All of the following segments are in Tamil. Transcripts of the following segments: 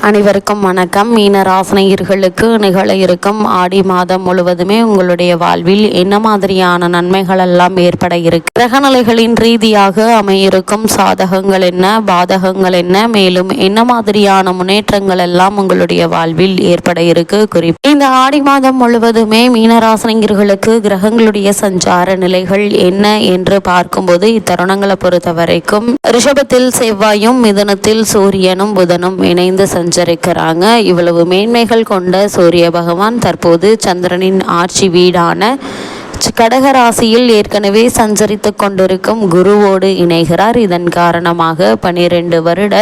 அனைவருக்கும் வணக்கம். மீனராசினியர்களுக்கு நிகழ இருக்கும் ஆடி மாதம் முழுவதுமே உங்களுடைய வாழ்வில் என்ன மாதிரியான நன்மைகள் எல்லாம் ஏற்பட இருக்கு, கிரகநிலைகளின் ரீதியாக அமையிருக்கும் சாதகங்கள் என்ன, பாதகங்கள் என்ன, மேலும் என்ன மாதிரியான முன்னேற்றங்கள் எல்லாம் உங்களுடைய வாழ்வில் ஏற்பட இருக்கு. குறிப்பு இந்த ஆடி மாதம் முழுவதுமே மீனராசினியர்களுக்கு கிரகங்களுடைய சஞ்சார நிலைகள் என்ன என்று பார்க்கும்போது இத்தருணங்களை பொறுத்த வரைக்கும் ரிஷபத்தில் செவ்வாயும் மிதுனத்தில் சூரியனும் புதனும் இணைந்து சஞ்சரிக்கிறாங்க. இவ்வளவு மேன்மைகள் கொண்ட சூரிய பகவான் தற்போது சந்திரனின் ஆட்சி வீடான கடகராசியில் ஏற்கனவே சஞ்சரித்து கொண்டிருக்கும் குருவோடு இணைகிறார். இதன் காரணமாக 12 வருட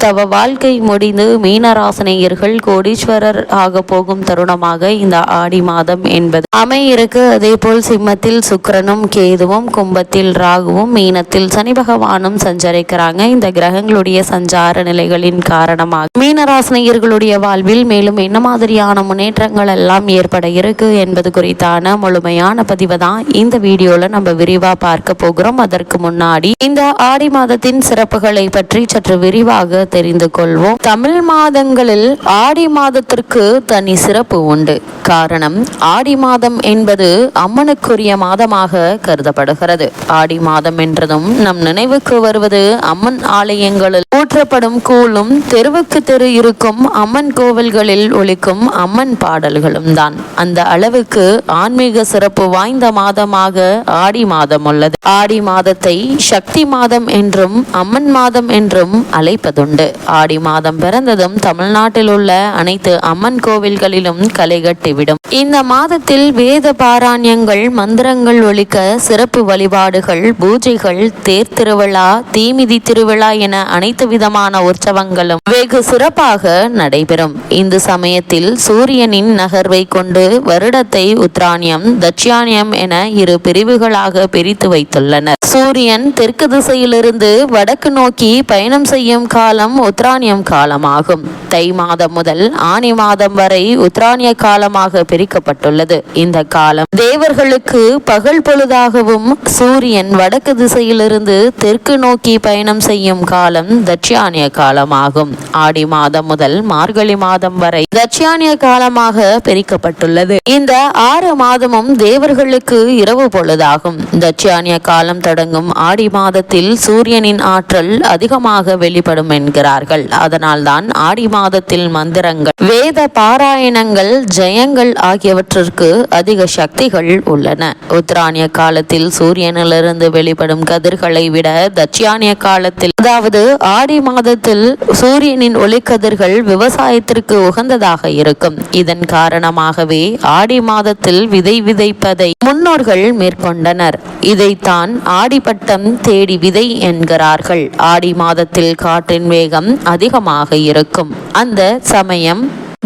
தவ வாழ்க்கை முடிந்து மீனராசினியர்கள் கோடீஸ்வரர் ஆக போகும் தருணமாக இந்த ஆடி மாதம் என்பது அமையிருக்கு. அதே போல் சிம்மத்தில் சுக்கிரனும் கேதுவும், கும்பத்தில் ராகுவும், மீனத்தில் சனி பகவானும் சஞ்சரிக்கிறாங்க. இந்த கிரகங்களுடைய சஞ்சார நிலைகளின் காரணமாக மீனராசினியர்களுடைய வாழ்வில் மேலும் என்ன மாதிரியான முன்னேற்றங்கள் எல்லாம் ஏற்பட இருக்கு என்பது குறித்தான முழுமையான பதிவு தான் இந்த வீடியோல நம்ம விரிவா பார்க்க போகிறோம். அதற்கு முன்னாடி இந்த ஆடி மாதத்தின் சிறப்புகளை பற்றி சற்று விரிவாக தெரிந்து கொள்வோம். தமிழ் மாதங்களில் ஆடி மாதத்திற்கு தனி சிறப்பு உண்டு. காரணம், ஆடி மாதம் என்பது அம்மனுக்குரிய மாதமாக கருதப்படுகிறது. ஆடி மாதம் என்றதும் நம் நினைவுக்கு வருவது அம்மன் ஆலயங்களில் ஊற்றப்படும் கூழும், தெருவுக்கு தெரு இருக்கும் அம்மன் கோவில்களில் ஒலிக்கும் அம்மன் பாடல்களும் தான். அந்த அளவுக்கு ஆன்மீக சிறப்பு வாய்ந்த மாதமாக ஆடி மாதம் உள்ளது. ஆடி மாதத்தை சக்தி மாதம் என்றும் அம்மன் மாதம் என்றும் அழைப்பதுண்டு. ஆடி மாதம் பிறந்ததும் தமிழ்நாட்டில் உள்ள அனைத்து அம்மன் கோவில்களிலும் களை கட்டிவிடும். இந்த மாதத்தில் வேத பாராயணங்கள், மந்திரங்கள் ஒலிக்க சிறப்பு வழிபாடுகள், பூஜைகள், தேர் திருவிழா, தீமிதி திருவிழா என அனைத்து விதமான உற்சவங்களும் வெகு சிறப்பாக நடைபெறும். இந்த சமயத்தில் சூரியனின் நகர்வை கொண்டு வருடத்தை உத்ராணியம், தட்சியானியம் என 2 பிரிவுகளாக பிரித்து வைத்துள்ளனர். சூரியன் தெற்கு திசையிலிருந்து வடக்கு நோக்கி பயணம் செய்யும் காலம் உத்ராணியம் காலமாகும். தை மாதம் முதல் ஆனி மாதம் வரை உத்ராணிய காலமாக பிரிக்கப்பட்டுள்ளது. இந்த காலம் தேவர்களுக்கு பகல் பொழுதாகவும், சூரியன் வடக்கு திசையிலிருந்து தெற்கு நோக்கி பயணம் செய்யும் காலம் தட்சியானிய காலமாகும். ஆடி மாதம் முதல் மார்கழி மாதம் வரை தட்சியானிய காலமாக பிரிக்கப்பட்டுள்ளது. இந்த 6 மாதமும் தேவர்களுக்கு இரவு பொழுதாகும். தட்சியானிய காலம் தொடங்கும் ஆடி மாதத்தில் சூரியனின் ஆற்றல் அதிகமாக வெளிப்படும் என்கிறார்கள். அதனால்தான் ஆடி மாதத்தில் மந்திரங்கள், வேத பாராயணங்கள், ஜெயங்கள் ஆகியவற்றிற்கு அதிக சக்திகள் உள்ளன. உத்தராணிய காலத்தில் சூரியனிலிருந்து வெளிப்படும் கதிர்களை விட தட்சியானிய காலத்தில், அதாவது ஆடி மாதத்தில் சூரியனின் ஒளிக்கதிர்கள் விவசாயத்திற்கு உகந்ததாக இருக்கும். இதன் காரணமாகவே ஆடி மாதத்தில் விதை விதைப்பதை முன்னோர்கள் மேற்கொண்டனர். இதைத்தான் ஆடிப்பட்டம் தேடி விதை என்கிறார்கள். ஆடி மாதத்தில் காற்றின் வேகம் அதிகமாக இருக்கும். அந்த சமயம்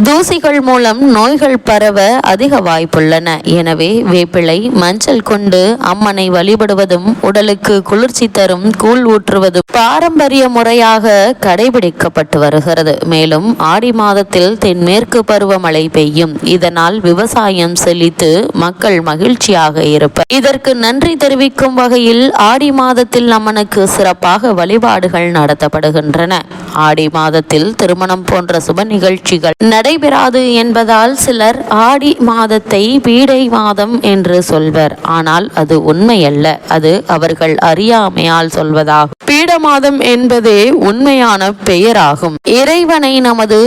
தூசிகள் மூலம் நோய்கள் பரவ அதிக வாய்ப்புள்ளன. எனவே வேப்பிலை, மஞ்சள் கொண்டு அம்மனை வழிபடுவதும், உடலுக்கு குளிர்ச்சி தரும் கூழ் ஊற்றுவதும் பாரம்பரிய முறையாக கடைபிடிக்கப்பட்டு வருகிறது. மேலும் ஆடி மாதத்தில் தென்மேற்கு பருவமழை பெய்யும். இதனால் விவசாயம் செழித்து மக்கள் மகிழ்ச்சியாக இருப்பர். இதற்கு நன்றி தெரிவிக்கும் வகையில் ஆடி மாதத்தில் அம்மனுக்கு சிறப்பாக வழிபாடுகள் நடத்தப்படுகின்றன. ஆடி மாதத்தில் திருமணம் போன்ற சுப நிகழ்ச்சிகள் நடைபெறாது என்பதால் சிலர் ஆடி மாதத்தை பீடை மாதம் என்று சொல்வர். ஆனால் அது உண்மையல்ல. அது அவர்கள் அறியாமையால் சொல்வதாகும். பீட மாதம் என்பதே உண்மையான பெயராகும். இறைவனை நமது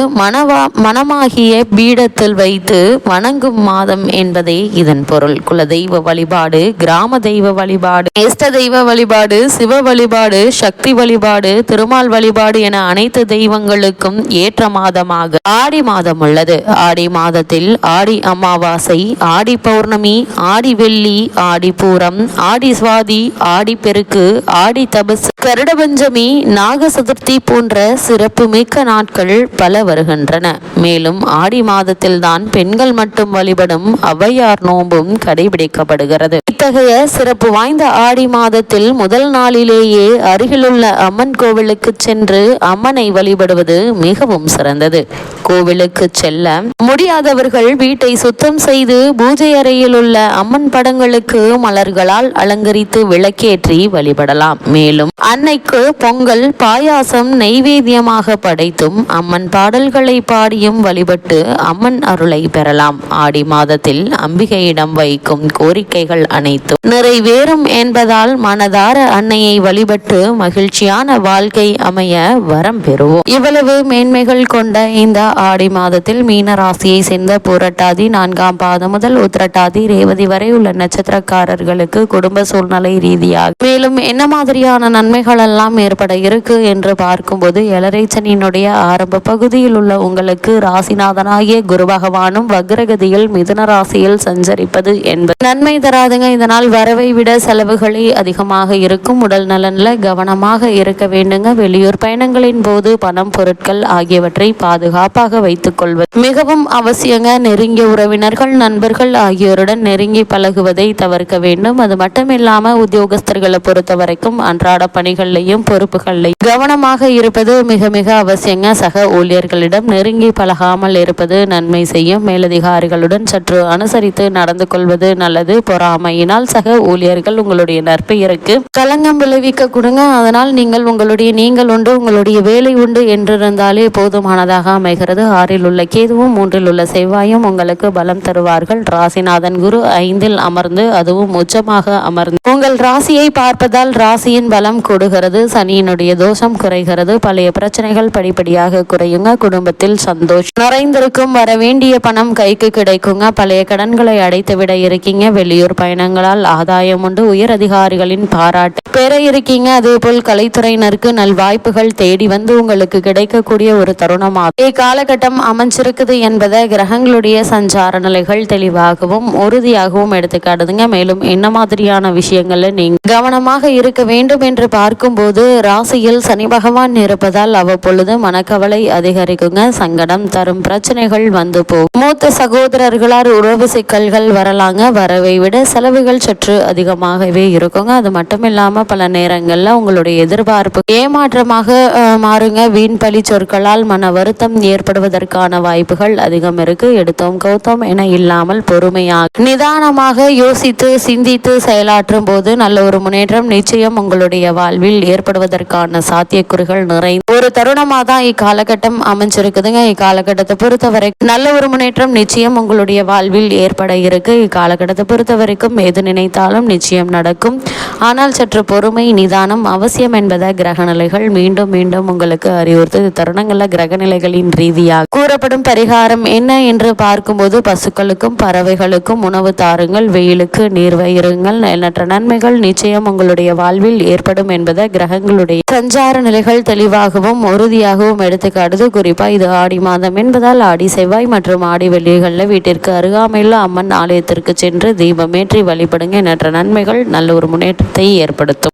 மனமாகிய பீடத்தில் வைத்து வணங்கும் மாதம் என்பதே இதன் பொருள். குலதெய்வ வழிபாடு, கிராம தெய்வ வழிபாடு, இஷ்ட தெய்வ வழிபாடு, சிவ வழிபாடு, சக்தி வழிபாடு, திருமால் வழிபாடு என அனைத்து தெய்வங்களுக்கும் ஏற்ற மாதமாக ஆடி மாதம் உள்ளது. ஆடி மாதத்தில் ஆடி அமாவாசை, ஆடி பௌர்ணமி, ஆடி வெள்ளி, ஆடி பூரம், ஆடி சுவாதி, ஆடி பெருக்கு, ஆடி தபசு, கருட பஞ்சமி, நாக சதுர்த்தி போன்ற சிறப்பு மிக்க நாட்கள் பல வருகின்றன. மேலும் ஆடி மாதத்தில் தான் பெண்கள் மட்டும் வழிபடும் ஔவையார் நோன்பும் கடைபிடிக்கப்படுகிறது. இத்தகைய சிறப்பு வாய்ந்த ஆடி மாதத்தில் முதல் நாளிலேயே அருகிலுள்ள அம்மன் கோவிலுக்கு சென்று அம்மனை வழிபடுவது மிகவும் சிறந்தது. கோவிலுக்கு செல்ல முடியாதவர்கள் வீட்டை சுத்தம் செய்து பூஜை அறையில் உள்ள அம்மன் படங்களுக்கு மலர்களால் அலங்கரித்து விளக்கேற்றி வழிபடலாம். மேலும் அன்னைக்கு பொங்கல் பாயாசம் நெய்வேத்தியமாக படைத்தும் அம்மன் பாடல்களை பாடியும் வழிபட்டு அம்மன் அருளை பெறலாம். ஆடி மாதத்தில் அம்பிகையிடம் வைக்கும் கோரிக்கைகள் அனைத்தும் நிறைவேறும் என்பதால் மனதார அன்னையை வழிபட்டு மகிழ்ச்சியான வாழ்க்கை அமைய வரம் பெறுவோம். இவ்வளவு மேன்மைகள் கொண்ட இந்த ஆடி மாதத்தில் மீன ராசியை சேர்ந்த புரட்டாதி 4ஆம் பாதம் முதல் உத்திரட்டாதி ரேவதி வரை உள்ள நட்சத்திரக்காரர்களுக்கு குடும்ப சூழ்நிலை ரீதியாக மேலும் என்ன மாதிரியான நன்மைகள் எல்லாம் ஏற்பட இருக்கு என்று பார்க்கும்போது எலரைச்சனினுடைய ஆரம்ப பகுதியில் உள்ள உங்களுக்கு ராசிநாதனாகிய குரு பகவானும் வக்ரகதியில் மிதுன ராசியில் சஞ்சரிப்பது என்பது நன்மை தராதுங்க. இதனால் வரவை விட செலவுகளே அதிகமாக இருக்கும். உடல் நலன்ல கவனமாக இருக்க வேண்டுங்க. வெளியூர் பயணங்களின் போது பணம் பொருட்கள் ஆகியவற்றை பாதுகாப்பாக வைத்துக் கொள்வது மிகவும் அவசியங்க. நெருங்கிய உறவினர்கள் நண்பர்கள் ஆகியோருடன் நெருங்கி பழகுவதை தவிர்க்க வேண்டும். அது மட்டுமில்லாம உத்தியோகஸ்தர்களை பொறுத்த வரைக்கும் அன்றாட பணிகள்லையும் பொறுப்புகள்லையும் கவனமாக இருப்பது மிக மிக அவசியங்க. சக ஊழியர்களிடம் நெருங்கி பழகாமல் இருப்பது நன்மை செய்யும். மேலதிகாரிகளுடன் சற்று அனுசரித்து நடந்து கொள்வது நல்லது. பொறாமையினால் சக ஊழியர்கள் உங்களுடைய நற்பெயருக்கு களங்கம் விளைவிக்க கொடுங்க. அதனால் நீங்கள் உண்டு உங்களுடைய வேலை உண்டு என்றிருந்தாலே போதுமானதாக அமைகிறது. 6இல் உள்ள கேதுவும் 3இல் உள்ள செவ்வாயும் உங்களுக்கு பலம் தருவார்கள். ராசிநாதன் குரு 5இல் அமர்ந்து அதுவும் உச்சமாக அமர்ந்து உங்கள் ராசியை பார்ப்பதால் ராசியின் பலம் கொடுகிறது. சனியினுடைய தோஷம் குறைகிறது. பழைய பிரச்சனைகள் படிப்படியாக குறையுங்க. குடும்பத்தில் சந்தோஷம் நிறைந்திருக்கும். வர வேண்டிய பணம் கைக்கு கிடைக்குங்க. பழைய கடன்களை அடைத்து விட இருக்கீங்க. வெளியூர் பயணங்களால் ஆதாயம் உண்டு. உயர் அதிகாரிகளின் பாராட்டு பெற இருக்கீங்க. அதே போல் கலைத்துறையினருக்கு நல்வாய்ப்புகள் தேடி வந்து உங்களுக்கு கிடைக்கக்கூடிய ஒரு தருணமாக காலகட்டம் அமைஞ்சிருக்குது என்பதை கிரகங்களுடைய சஞ்சார நிலைகள் தெளிவாகவும் உறுதியாகவும் எடுத்துக்காட்டுதுங்க. மேலும் என்ன மாதிரியான விஷயங்கள்ல நீங்க கவனமாக இருக்க வேண்டும் என்று பார்க்கும்போது ராசியில் சனி பகவான் இருப்பதால் அவ்வப்பொழுது மனக்கவலை அதிகரிக்குங்க. சங்கடம் தரும் பிரச்சனைகள் வந்து போகும். மூத்த சகோதரர்களால் உறவு சிக்கல்கள் வரலாங்க. வரவை விட செலவுகள் சற்று அதிகமாகவே இருக்குங்க. அது மட்டும் இல்லாம பல நேரங்கள்ல உங்களுடைய எதிர்பார்ப்பு ஏமாற்றமாக மாறுங்க. வீண் பழி சொற்களால் மன வருத்தம் ஏற்படுவதற்கான வாய்ப்புகள் அதிகம் இருக்கு. எடுத்தோம் கௌத்தம் என இல்லாமல் பொறுமையாக நிதானமாக யோசித்து சிந்தித்து செயலாற்றும் போது நல்ல ஒரு முன்னேற்றம் நிச்சயம் உங்களுடைய வாழ்வில் ஏற்படுவதற்கான சாத்தியக்கூறுகள் நிறைந்த ஒரு தருணமாக தான் இக்காலகட்டம் அமைஞ்சிருக்குதுங்க. இக்காலகட்டத்தை பொறுத்தவரை நல்ல ஒரு முன்னேற்றம் நிச்சயம் உங்களுடைய வாழ்வில் ஏற்பட இருக்கு. இக்காலகட்டத்தை பொறுத்த வரைக்கும் எது நினைத்தாலும் நிச்சயம் நடக்கும். ஆனால் சற்று பொறுமை நிதானம் அவசியம் என்பதை கிரகநிலைகள் மீண்டும் மீண்டும் உங்களுக்கு அறிவுறுத்து. தருணங்கள்ல கிரகநிலைகளின் ரீதியாக கூறப்படும் பரிகாரம் என்ன என்று பார்க்கும்போது பசுக்களுக்கும் பறவைகளுக்கும் உணவு தாருங்கள். வெயிலுக்கு நீர் வயிருங்கள். எண்ணற்ற நன்மைகள் நிச்சயம் உங்களுடைய வாழ்வில் ஏற்படும் என்பதை கிரகங்களுடைய சஞ்சார நிலைகள் தெளிவாகவும் உறுதியாகவும் எடுத்துக்காட்டுது. குறிப்பா இது ஆடி மாதம் என்பதால் ஆடி செவ்வாய் மற்றும் ஆடி வெள்ளிகளில் வீட்டிற்கு அருகாமையில் அம்மன் ஆலயத்திற்கு சென்று தீபமேற்றி வழிபடுங்க. எண்ணற்ற நன்மைகள் நல்ல ஒரு முன்னேற்றத்தை ஏற்படுத்தும்.